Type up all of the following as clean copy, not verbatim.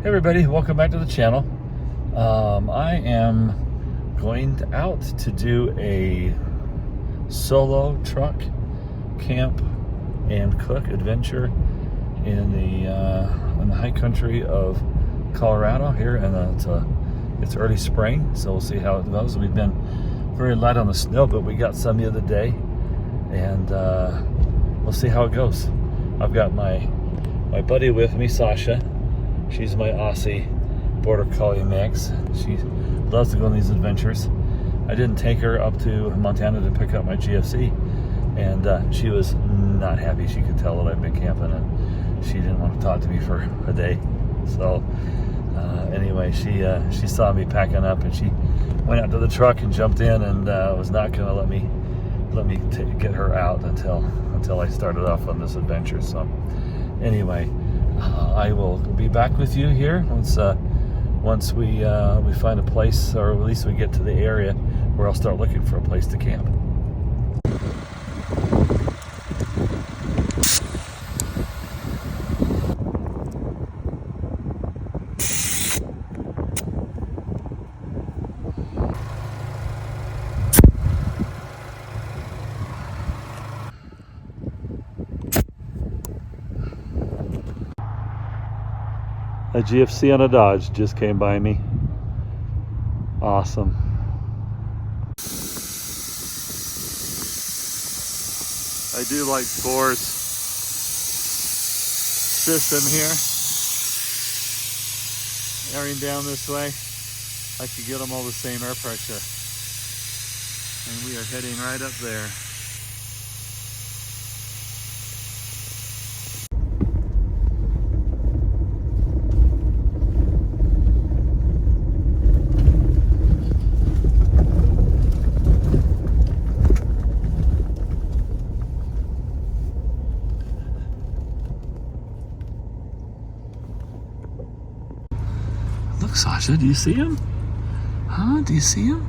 Hey everybody, welcome back to the channel. I am going out to do a solo truck camp and cook adventure in the high country of Colorado here, and it's early spring, so we'll see how it goes. We've been very light on the snow, but we got some the other day, and we'll see how it goes. I've got my buddy with me, Sasha. She's my Aussie Border Collie mix. She loves to go on these adventures. I didn't take her up to Montana to pick up my GFC, and she was not happy. She could tell that I've been camping, and she didn't want to talk to me for a day. So anyway, she saw me packing up, and she went out to the truck and jumped in, and was not going to let me get her out until I started off on this adventure. So anyway, I will be back with you here once we find a place, or at least we get to the area where I'll start looking for a place to camp. A GFC on a Dodge just came by me. Awesome. I do like Thor's system here. Airing down this way, I could get them all the same air pressure. And we are heading right up there. Look, Sasha, do you see him? Huh? Do you see him?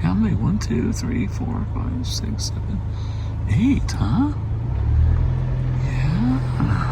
How many? 1, 2, 3, 4, 5, 6, 7, 8, huh? Yeah.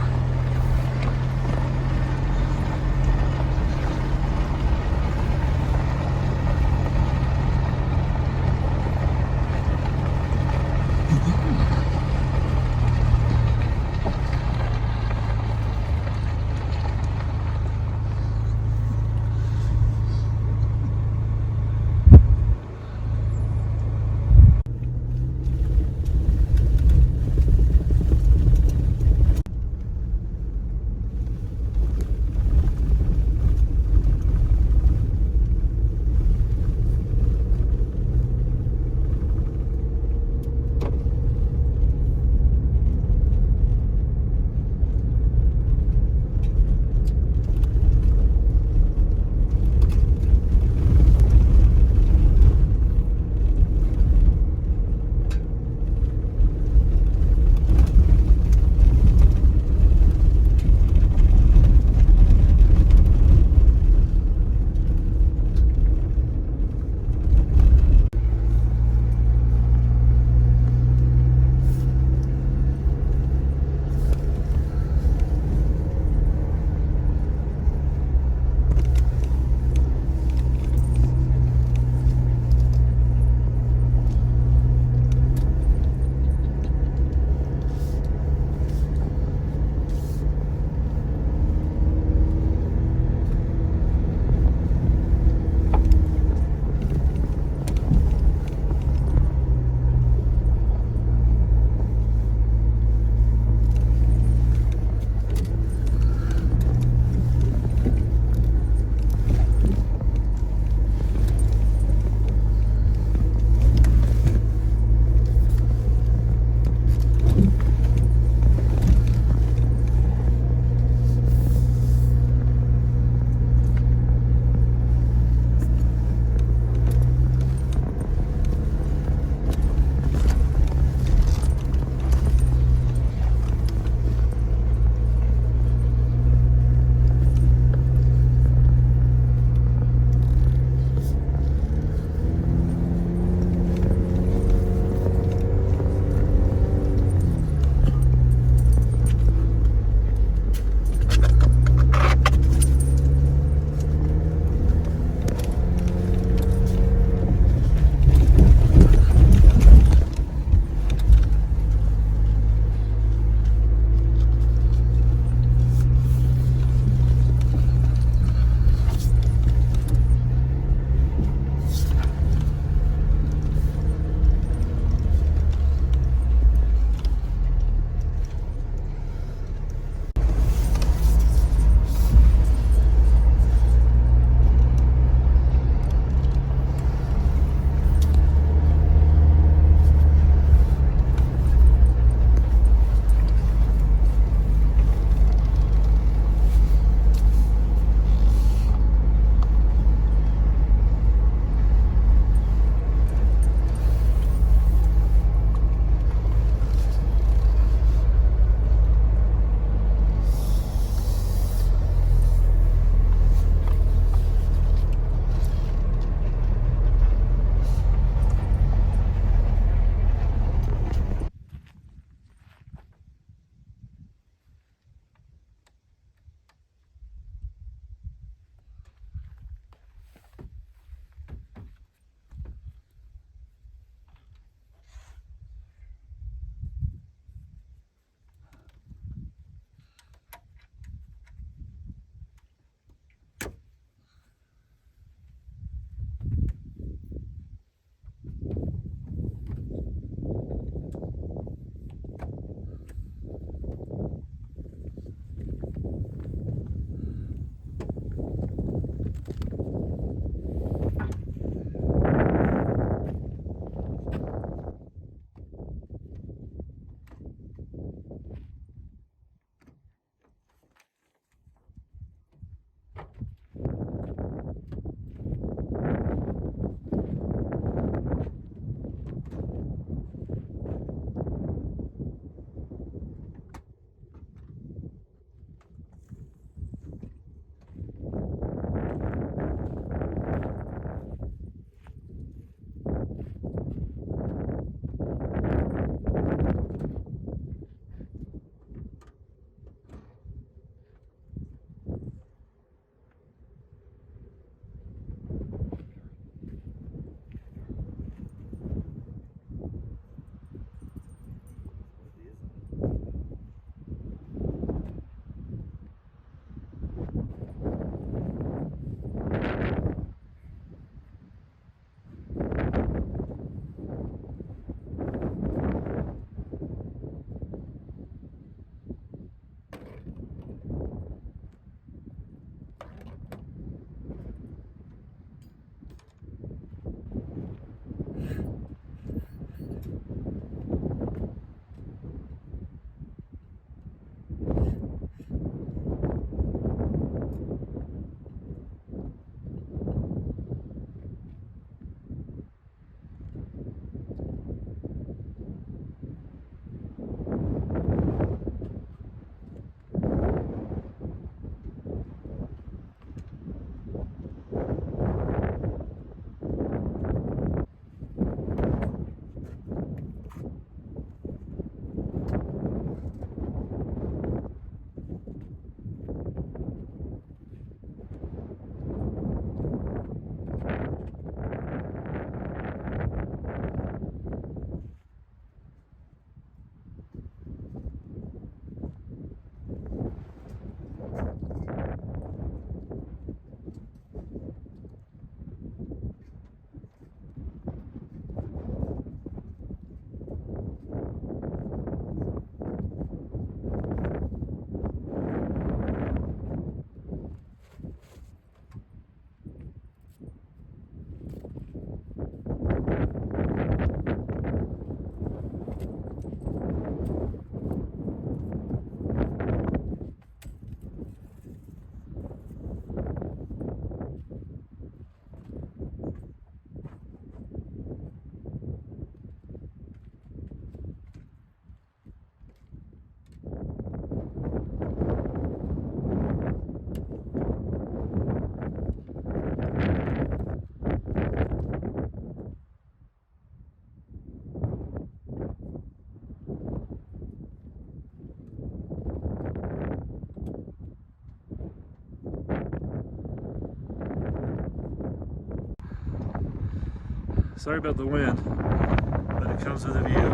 Sorry about the wind, but it comes with a view.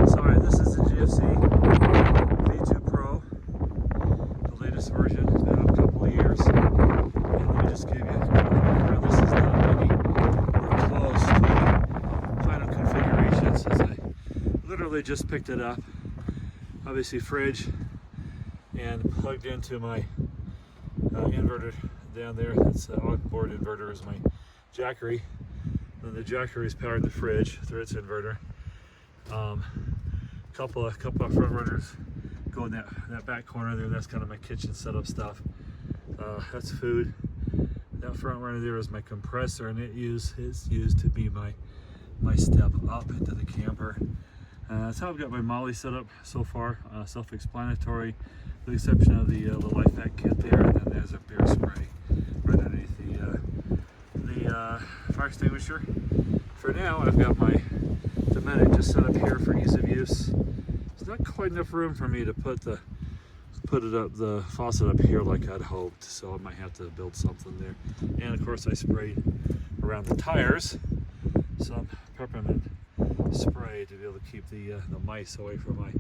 Sorry, this is the GFC V2 Pro, the latest version. It's been out a couple of years. And let me just give you a quick reminder. This is not any close to final configurations, as I literally just picked it up. Obviously fridge, and plugged into my inverter down there. That's the onboard inverter is my Jackery. And the Jackery is powering the fridge through its inverter. Couple of front runners go in that back corner there. That's kind of my kitchen setup stuff. That's food. That front runner there is my compressor, and it's used to be my step up into the camper. That's how I've got my Molly set up so far. Self-explanatory, with the exception of the life pack kit there, and then there's a beer spray right underneath the fire extinguisher. For now, I've got my Domestic just set up here for ease of use. There's not quite enough room for me to put the faucet up here like I'd hoped, so I might have to build something there. And of course, I sprayed around the tires some peppermint spray to be able to keep the mice away from my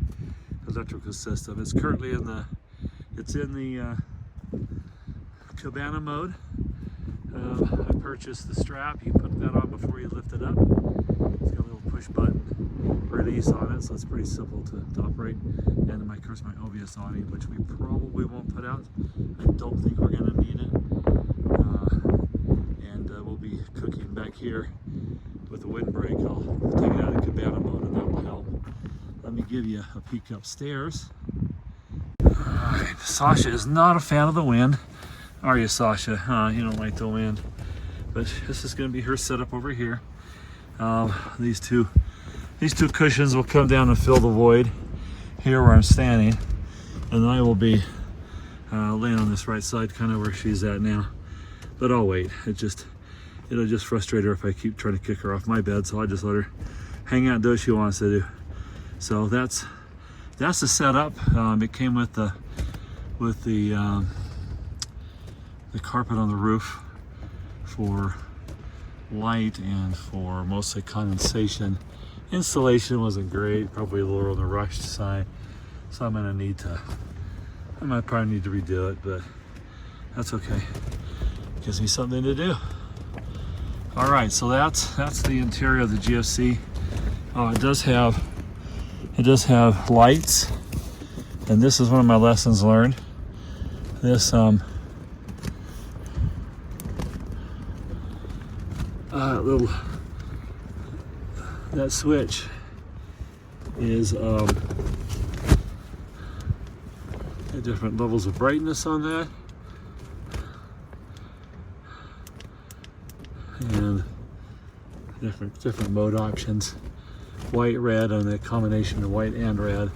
electrical system. It's currently in the cabana mode. I purchased the strap. You put that on before you lift it up. It's got a little push button release on it, so it's pretty simple to operate. And of course my OBS awning, which we probably won't put out. I don't think we're going to need it. And we'll be cooking back here with the windbreak. I'll take it out of cabana mode, and that will help. Let me give you a peek upstairs. Alright, Sasha is not a fan of the wind. Are you, Sasha? You don't like the wind. But this is going to be her setup over here. These two cushions will come down and fill the void here where I'm standing, and I will be laying on this right side, kind of where she's at now. But I'll wait. It'll just frustrate her if I keep trying to kick her off my bed. So I just let her hang out and do what she wants to do. So that's the setup. It came with the carpet on the roof for light and for mostly condensation. Installation wasn't great, probably a little on the rushed side, so I might probably need to redo it, but that's okay. Gives me something to do. All right, so that's the interior of the GFC. It does have lights, and this is one of my lessons learned. This that switch is different levels of brightness on that, and different mode options. White, red, and a combination of white and red.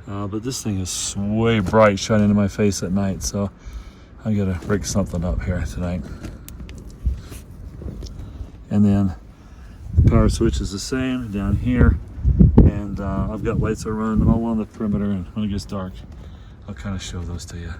But this thing is way bright, shining into my face at night, so I gotta rig something up here tonight. And then the power switch is the same down here, and I've got lights that run all along the perimeter, and when it gets dark I'll kind of show those to you.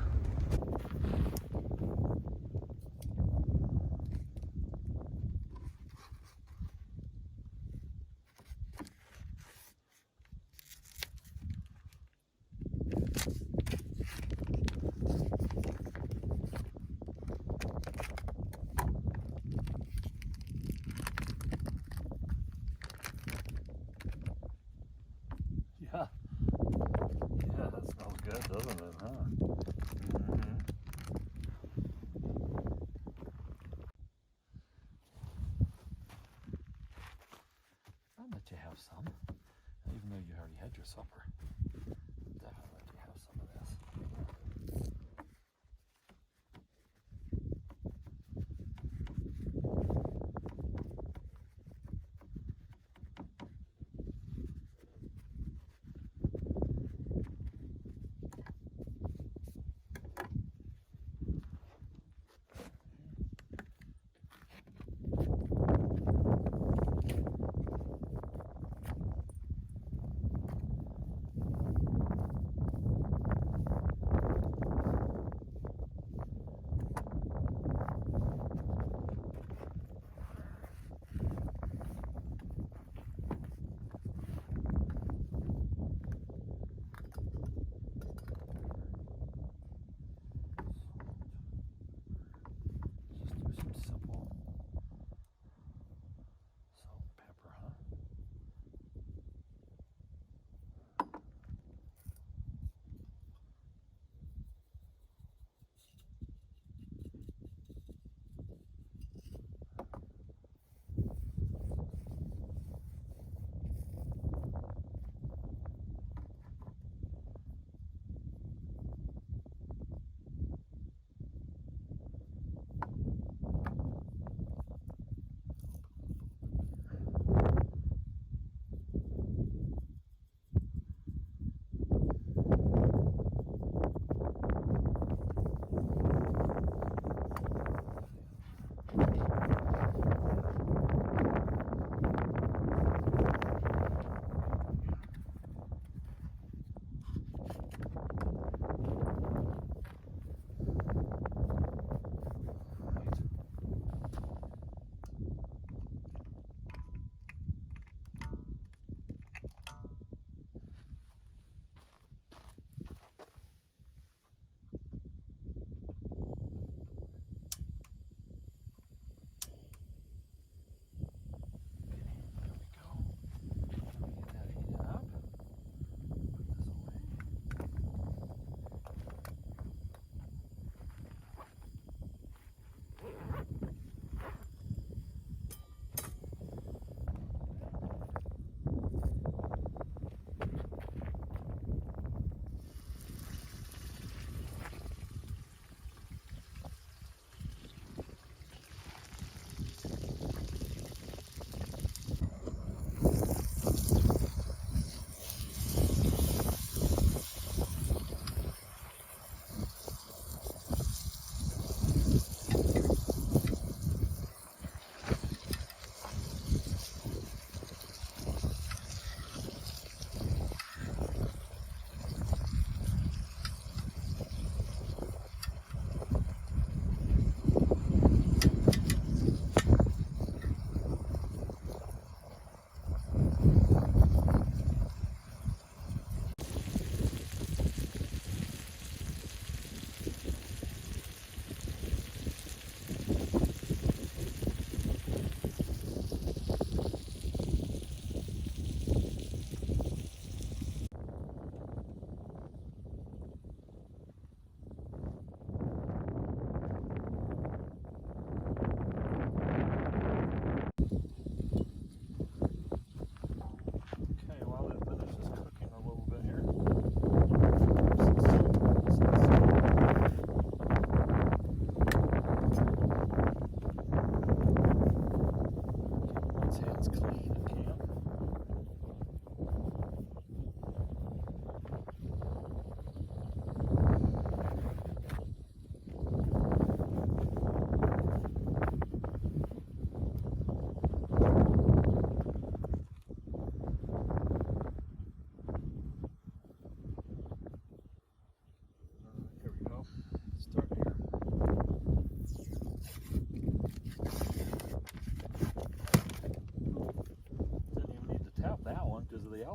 Yeah, that smells good, doesn't it, huh? Mm-hmm. I'll let you have some, even though you already had your supper. Definitely let you have some of this.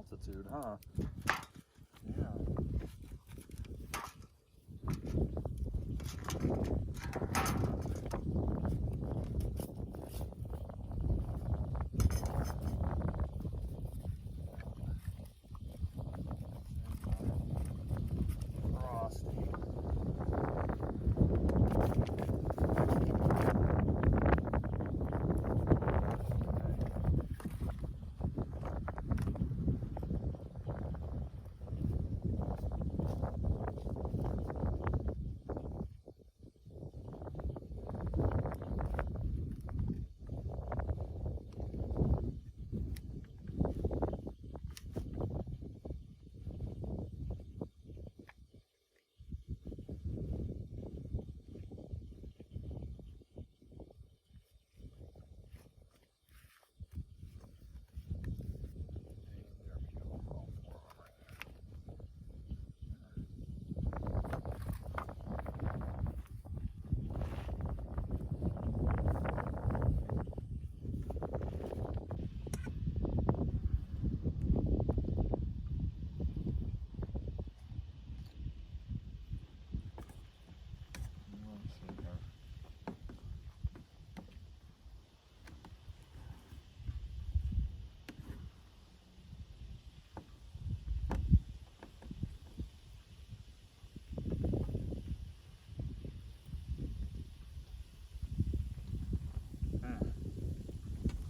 altitude, huh? Yeah.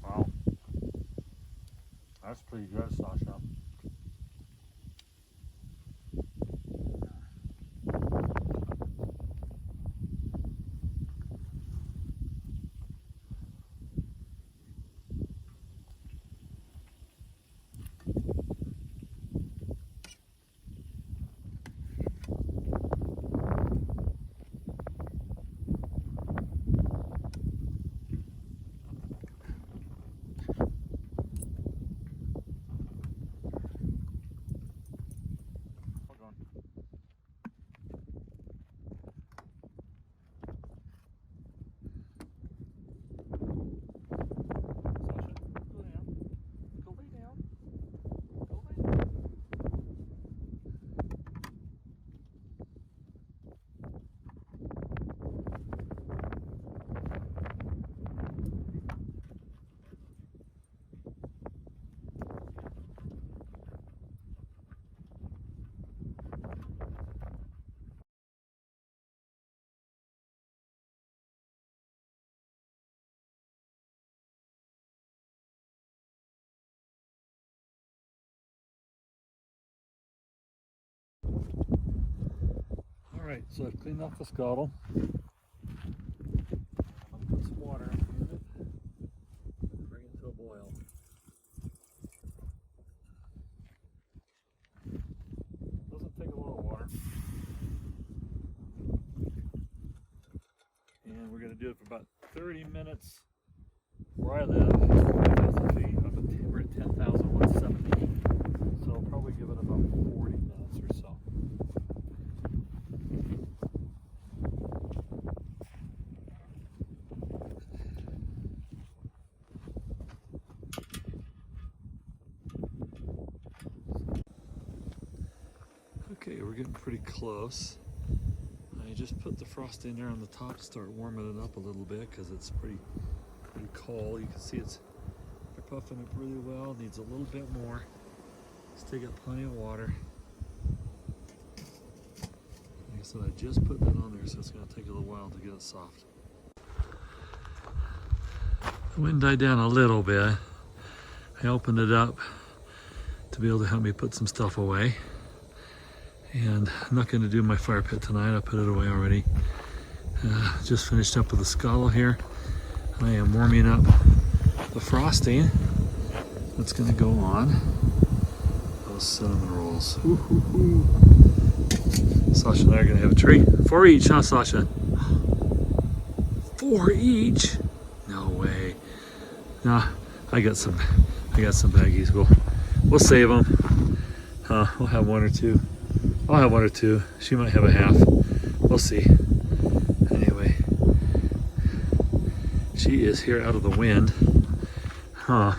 Wow. That's pretty good, Sasha. All right, so I've cleaned off the Skottle. I'm gonna put some water in it, bring it to a boil. Doesn't take a lot of water. And we're gonna do it for about 30 minutes. Where I live, 5,000 feet. We're at 10,170. So I'll probably give it about 40 minutes or so. Okay, we're getting pretty close. I just put the frost in there on the top to start warming it up a little bit because it's pretty cold. You can see they're puffing up really well. Needs a little bit more. Still got plenty of water. Like I said, I just put that on there, so it's going to take a little while to get it soft. The wind died down a little bit. I opened it up to be able to help me put some stuff away. And I'm not going to do my fire pit tonight. I put it away already. Just finished up with the Skottle here. I am warming up the frosting that's going to go on those cinnamon rolls. Ooh, ooh, ooh. Sasha and I are going to have a treat. 4 each, huh, Sasha? 4 each? No way. Nah, I got some baggies. We'll save them. We'll have 1 or 2. I'll have 1 or 2. She might have a half. We'll see. Anyway, she is here out of the wind. It's a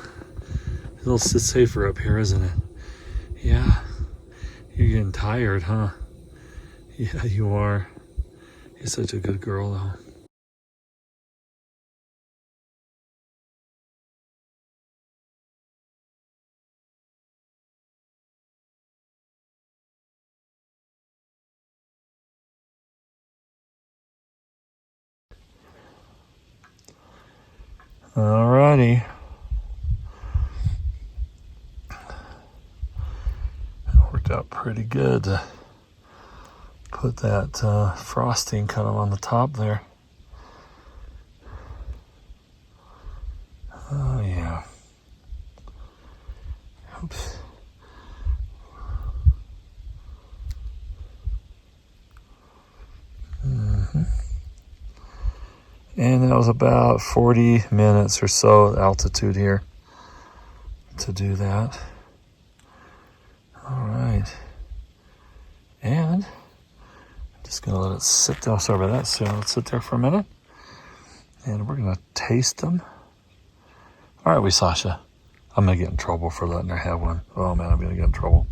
little safer up here, isn't it? Yeah, you're getting tired, huh? Yeah, you are. You're such a good girl, though. Alrighty. Worked out pretty good to put that frosting kind of on the top there. Oh yeah. Oops. And that was about 40 minutes or so altitude here to do that. All right. And I'm just gonna let it sit there. Sorry about that. So let's sit there for a minute. And we're gonna taste them. All right, Sasha. I'm gonna get in trouble for letting her have one. Oh man, I'm gonna get in trouble.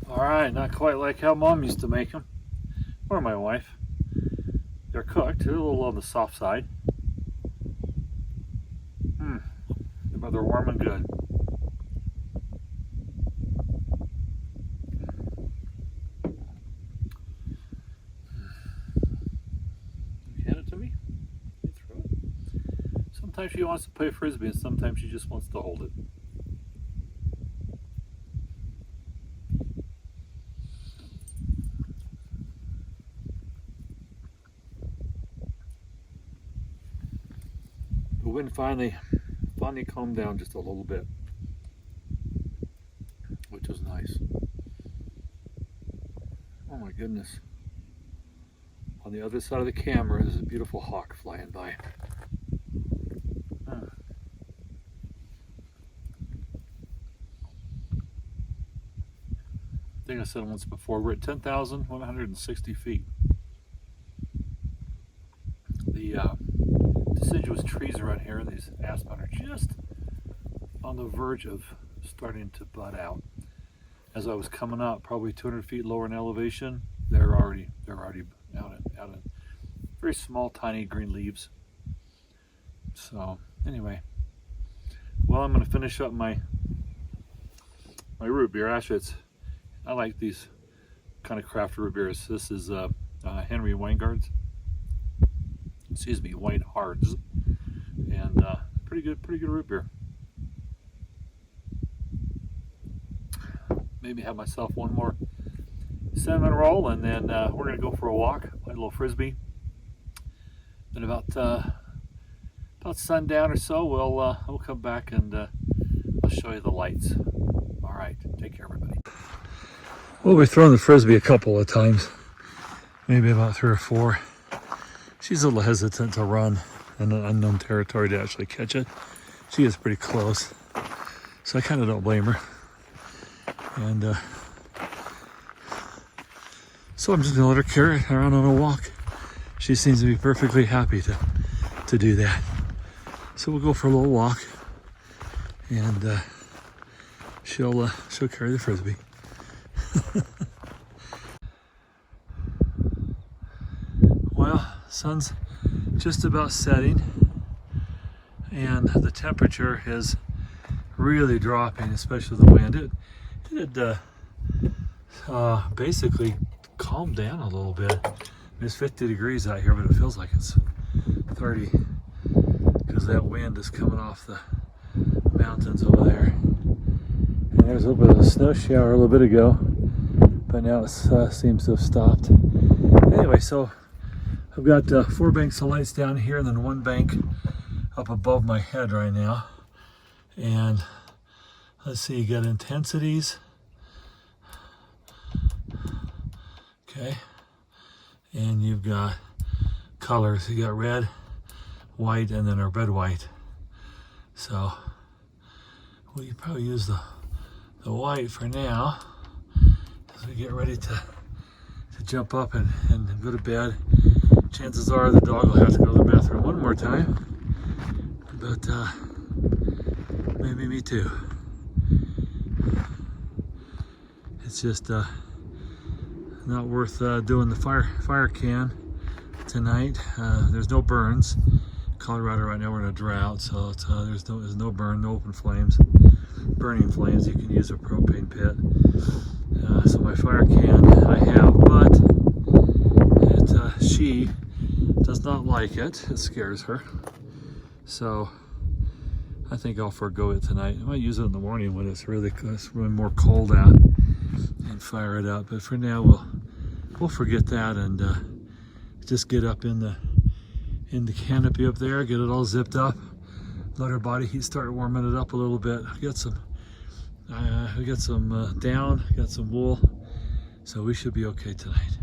All right, not quite like how Mom used to make them, or my wife. They're cooked, they're a little on the soft side. But they're warm and good. You hand it to me? You throw it? Sometimes she wants to play frisbee and sometimes she just wants to hold it. The wind finally calmed down just a little bit, which was nice. Oh my goodness. On the other side of the camera, there's a beautiful hawk flying by. I think I said once before, we're at 10,160 feet. The deciduous trees around here, these aspen, are just on the verge of starting to bud out. As I was coming up, probably 200 feet lower in elevation, they're already out in very small, tiny green leaves. So anyway, well, I'm going to finish up my root beer. Actually, I like these kind of craft root beers. This is Henry Weinhards. Excuse me, Weinhards, and pretty good root beer. Maybe have myself one more cinnamon roll, and then we're gonna go for a walk, play a little frisbee. Then about sundown or so, we'll come back and I'll show you the lights. All right, take care, everybody. Well, we've thrown the frisbee a couple of times, maybe about 3 or 4. She's a little hesitant to run in an unknown territory to actually catch it. She is pretty close, so I kind of don't blame her. And so I'm just gonna let her carry it around on a walk. She seems to be perfectly happy to do that. So we'll go for a little walk, and she'll carry the frisbee. Well, sun's just about setting, and the temperature is really dropping, especially the wind. It basically calmed down a little bit. It's 50 degrees out here, but it feels like it's 30 because that wind is coming off the mountains over there. And there's a little bit of a snow shower a little bit ago, but now it seems to have stopped. Anyway, so I've got 4 banks of lights down here and then 1 bank up above my head right now. And let's see, you got intensities. Okay. And you've got colors. You got red, white, and then a red white. So we probably use the white for now as we get ready to jump up and go to bed. Chances are the dog will have to go to the bathroom one more time, but maybe me too. It's just not worth doing the fire can tonight. There's no burns. Colorado right now we're in a drought, so there's no burn, no open flames, burning flames. You can use a propane pit. So my fire can I have, but she does not like it. It scares her. So I think I'll forego it tonight. I might use it in the morning when it's really more cold out and fire it up. But for now we'll forget that and just get up in the canopy up there, get it all zipped up, let our body heat start warming it up a little bit. I got some down, got some wool, so we should be okay tonight.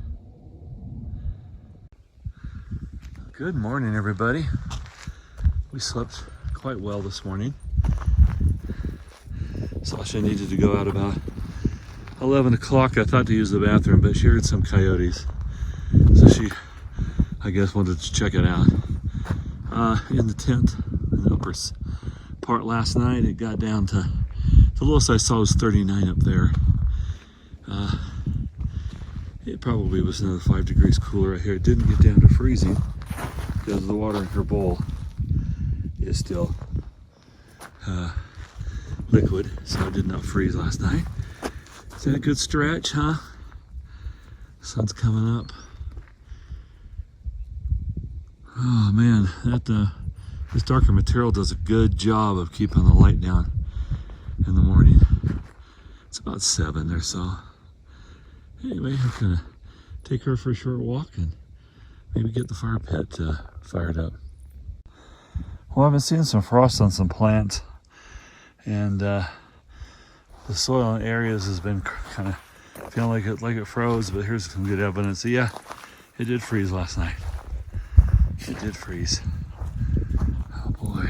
Good morning, everybody. We slept quite well this morning. Sasha needed to go out about 11 o'clock. I thought to use the bathroom, but she heard some coyotes, so she, I guess, wanted to check it out. In the tent, in the upper part last night, it got down to, the lowest I saw was 39 up there. It probably was another 5 degrees cooler right here. It didn't get down to freezing because the water in her bowl is still liquid, so it did not freeze last night. Is that a good stretch, huh? Sun's coming up. Oh man, this darker material does a good job of keeping the light down in the morning. It's about 7 or so. Anyway, I'm gonna take her for a short walk and maybe get the fire pit fired up. Well, I've been seeing some frost on some plants, and the soil in areas has been kind of feeling like it froze, but here's some good evidence. So yeah, it did freeze last night. It did freeze. Oh boy.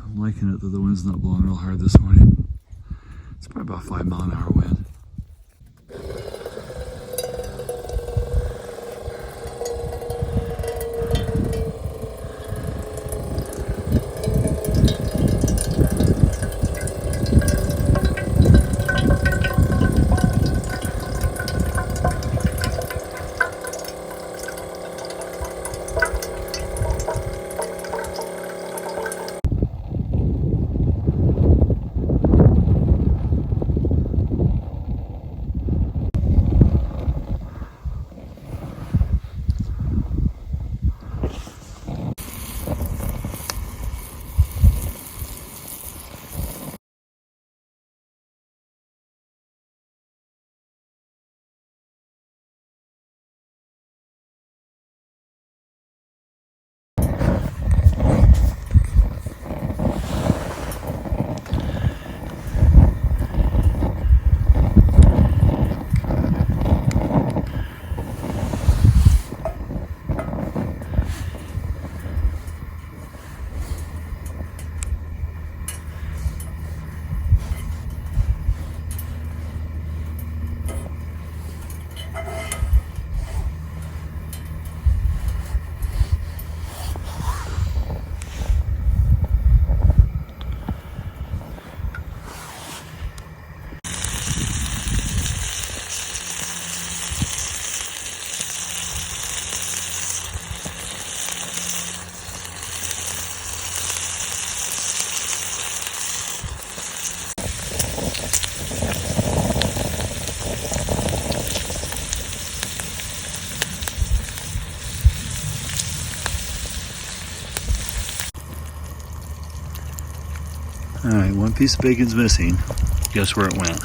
I'm liking it that the wind's not blowing real hard this morning. It's probably about 5-mile-an-hour wind. All right, one piece of bacon's missing. Guess where it went?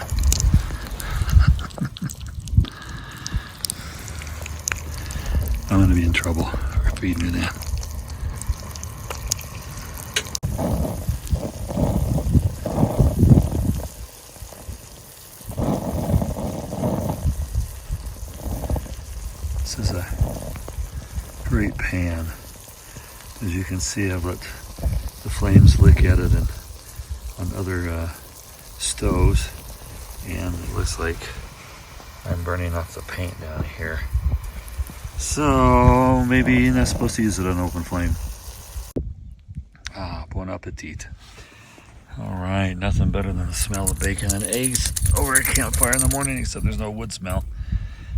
I'm gonna be in trouble for feeding it in. This is a great pan. As you can see, I've got the flames lick at it and on other stoves, and it looks like I'm burning off the paint down here. So maybe you're not supposed to use it on open flame. Bon appetit. All right, nothing better than the smell of bacon and eggs over a campfire in the morning, except there's no wood smell.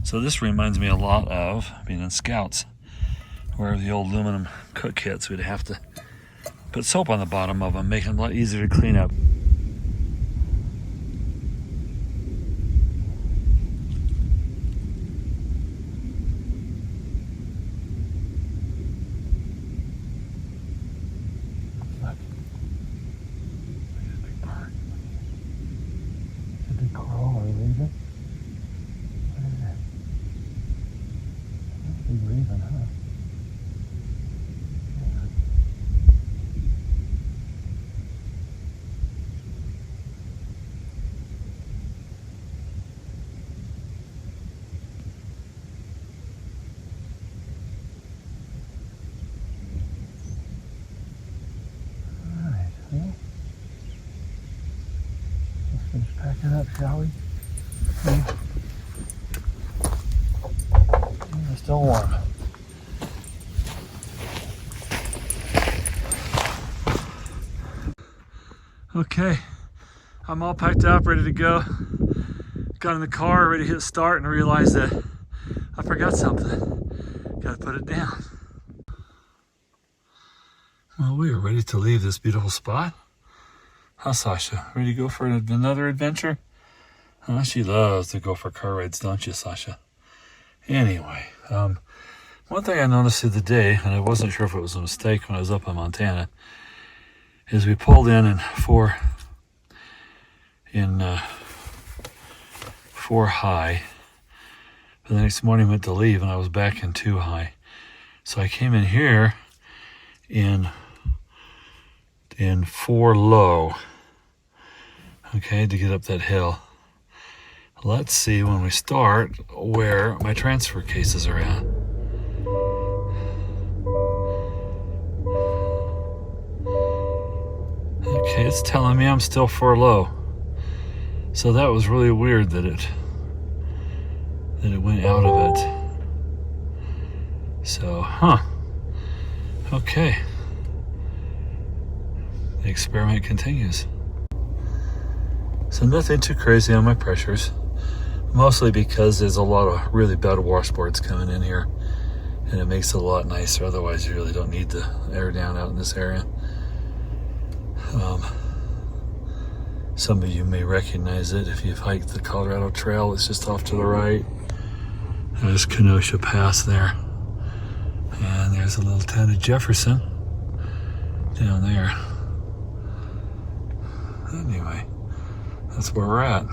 So this reminds me a lot of being in Scouts, where the old aluminum cook kits, we'd have to put soap on the bottom of them, make them a lot easier to clean up. Pack it up, shall we? It's still warm. Okay, I'm all packed up, ready to go. Got in the car, ready to hit start, and I realized that I forgot something. Gotta put it down. Well, we are ready to leave this beautiful spot. Huh, Sasha? Ready to go for another adventure? She loves to go for car rides, don't you, Sasha? Anyway, one thing I noticed the other day, and I wasn't sure if it was a mistake when I was up in Montana, is we pulled in four high. But the next morning went to leave, and I was back in 2 high. So I came in here in 4 low. Okay, to get up that hill. Let's see when we start where my transfer cases are at. Okay, it's telling me I'm still 4 low. So that was really weird that it went out of it. So, okay. The experiment continues. So nothing too crazy on my pressures, mostly because there's a lot of really bad washboards coming in here, and it makes it a lot nicer. Otherwise, you really don't need the air down out in this area. Some of you may recognize it if you've hiked the Colorado Trail. It's just off to the right. There's Kenosha Pass there, and there's a little town of Jefferson down there. Anyway, that's where we're at.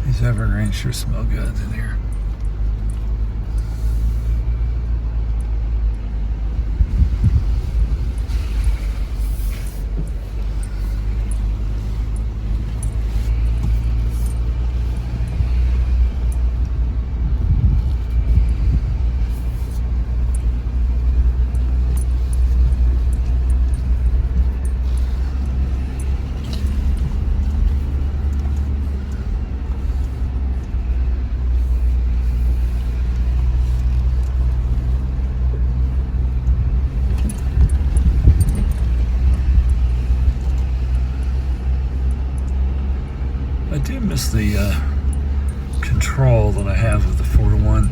These evergreens sure smell good in here. do miss the control that I have of the 4:1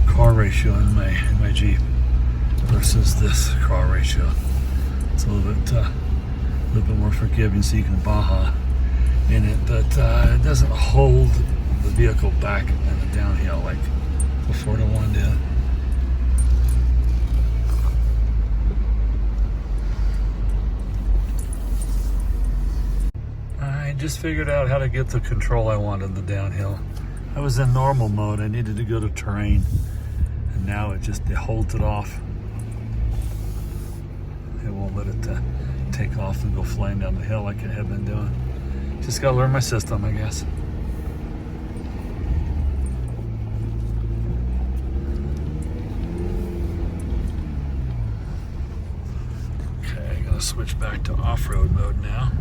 car ratio in my Jeep versus this car ratio. It's a little bit more forgiving, so you can Baja in it, but it doesn't hold the vehicle back in the downhill like the 4:1 did. I just figured out how to get the control I want in the downhill. I was in normal mode. I needed to go to terrain, and now it holds it off. It won't let it take off and go flying down the hill like it had been doing. Just gotta learn my system, I guess. Okay, I'm gonna switch back to off-road mode now.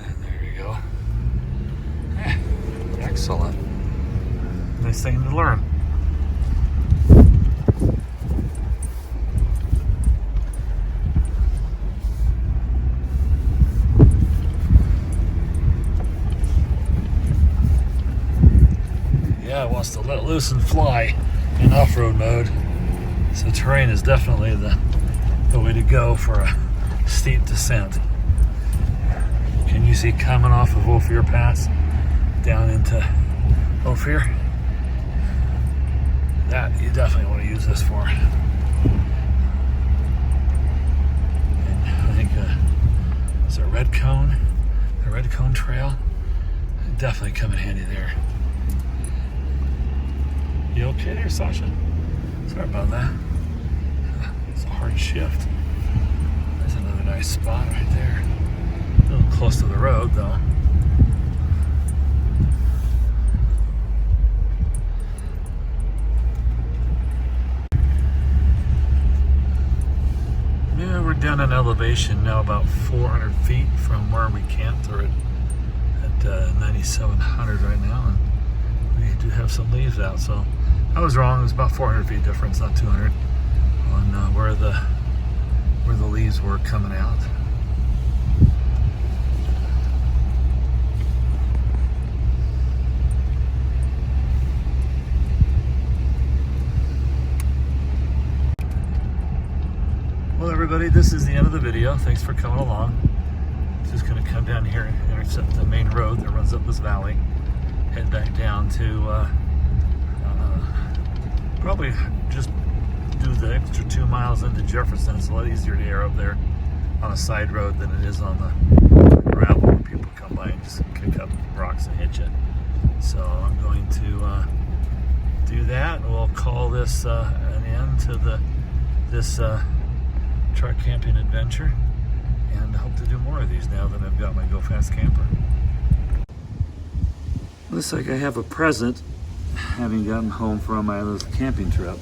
And there you go. Excellent. Nice thing to learn. Yeah, it wants to let loose and fly in off-road mode. So terrain is definitely the way to go for a steep descent. Can you see coming off of Ophir Pass down into Ophir? That you definitely want to use this for. And I think it's a red cone, the red cone trail. Definitely come in handy there. You okay there, Sasha? Sorry about that. It's a hard shift. There's another nice spot right there. A little close to the road, though. Yeah, we're down in elevation now, about 400 feet from where we camped. We're at 9,700 right now, and we do have some leaves out, so I was wrong. It was about 400 feet difference, not 200, on where the leaves were coming out. Well, everybody, this is the end of the video. Thanks for coming along. Just going to come down here and intercept the main road that runs up this valley. Head back down to probably just do the extra 2 miles into Jefferson. It's a lot easier to air up there on a side road than it is on the gravel where people come by and just kick up rocks and hit you. So I'm going to do that. We'll call this an end to this truck camping adventure, and I hope to do more of these now that I've got my Go Fast camper. Looks like I have a present, having gotten home from my little camping trip.